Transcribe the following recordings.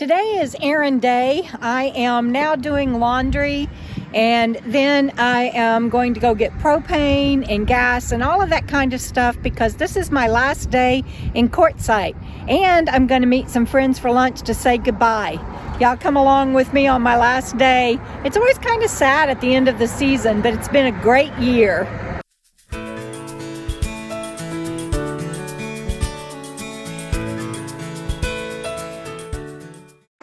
Today is errand day. I am now doing laundry, and then I am going to go get propane and gas and all of that kind of stuff because this is my last day in Quartzsite, and I'm going to meet some friends for lunch to say goodbye. Y'all come along with me on my last day. It's always kind of sad at the end of the season, but it's been a great year.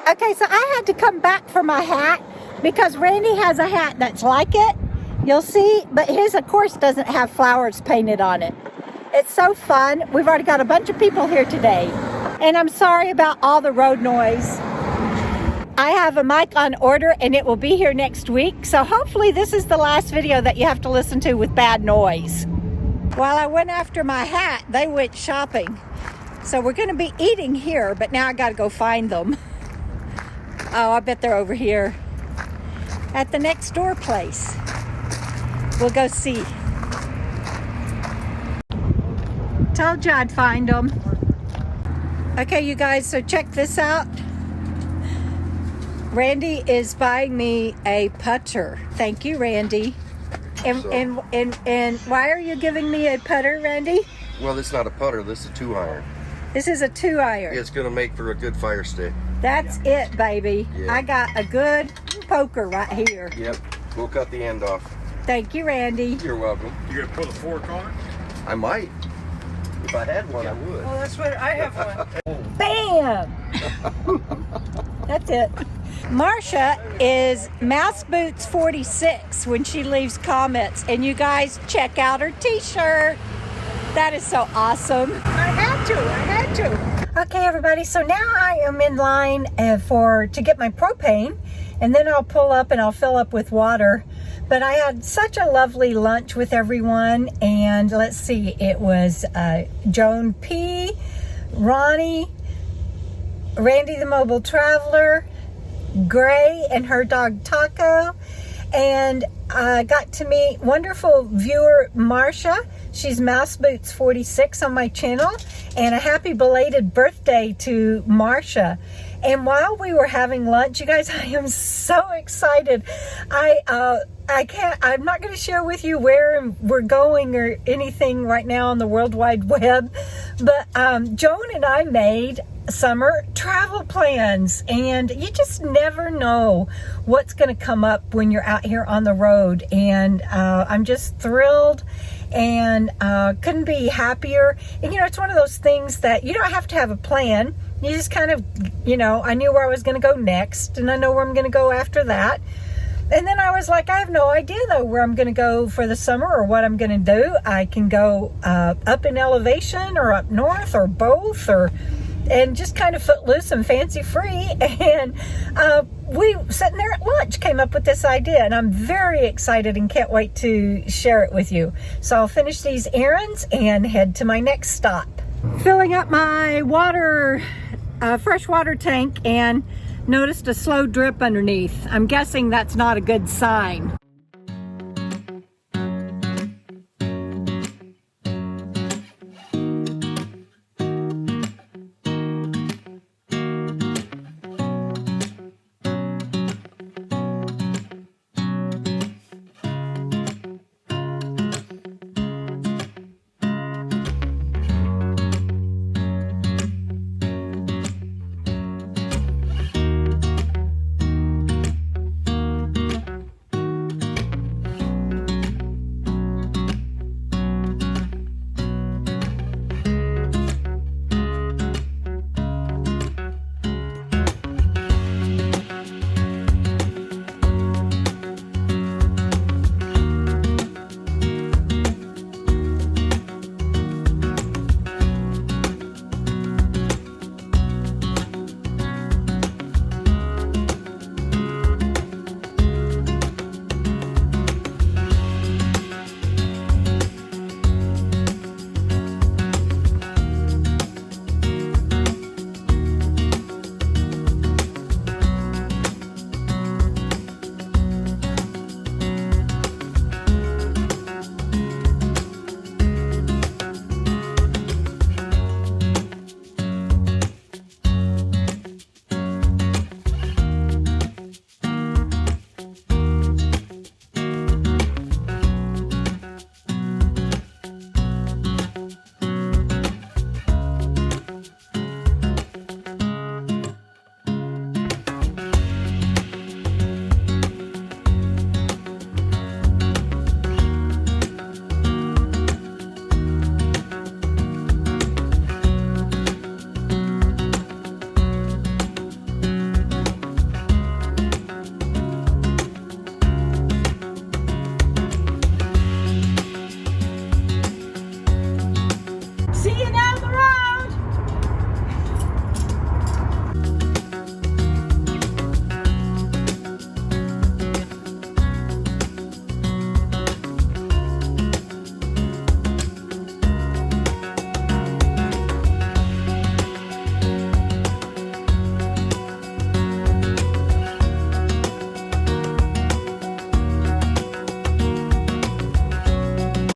Okay, so I had to come back for my hat because Randy has a hat that's like it. You'll see, but his, of course, doesn't have flowers painted on it. It's so fun. We've already got a bunch of people here today. And I'm sorry about all the road noise. I have a mic on order and it will be here next week. So hopefully this is the last video that you have to listen to with bad noise. While I went after my hat, they went shopping. So we're going to be eating here, but now I got to go find them. Oh, I bet they're over here at the next door place. We'll go see. Told you I'd find them. Okay, you guys, so check this out. Randy is buying me a putter. Thank you, Randy. And why are you giving me a putter, Randy? Well, this is not a putter. This is a 2-iron. This is a 2-iron. It's going to make for a good fire stick. That's it, baby. Yeah. I got a good poker right here. Yep. We'll cut the end off. Thank you, Randy. You're welcome. You gonna put a fork on it? I might. If I had one, I would. Oh, that's what I have one. Bam! That's it. Marcia is Mouse Boots 46 when she leaves comments. And you guys check out her t-shirt. That is so awesome. I had to. Okay, everybody, so now I am in line to get my propane, and then I'll pull up and I'll fill up with water. But I had such a lovely lunch with everyone, and let's see, it was Joan P., Ronnie, Randy the Mobile Traveler, Gray and her dog Taco, and I got to meet wonderful viewer Marcia. She's Mouse Boots 46 on my channel, and a happy belated birthday to Marcia. And while we were having lunch, you guys, I am so excited. I'm not going to share with you where we're going or anything right now on the World Wide Web, but Joan and I made summer travel plans, and you just never know what's going to come up when you're out here on the road. And I'm just thrilled and couldn't be happier. And you know, it's one of those things that you don't have to have a plan. You just kind of, you know, I knew where I was going to go next, and I know where I'm going to go after that. And then I was like, I have no idea though where I'm going to go for the summer or what I'm going to do. I can go up in elevation or up north or both, and just kind of footloose and fancy free. And we, sitting there at lunch, came up with this idea, and I'm very excited and can't wait to share it with you. So I'll finish these errands and head to my next stop. Filling up my water, fresh water tank, and noticed a slow drip underneath. I'm guessing that's not a good sign.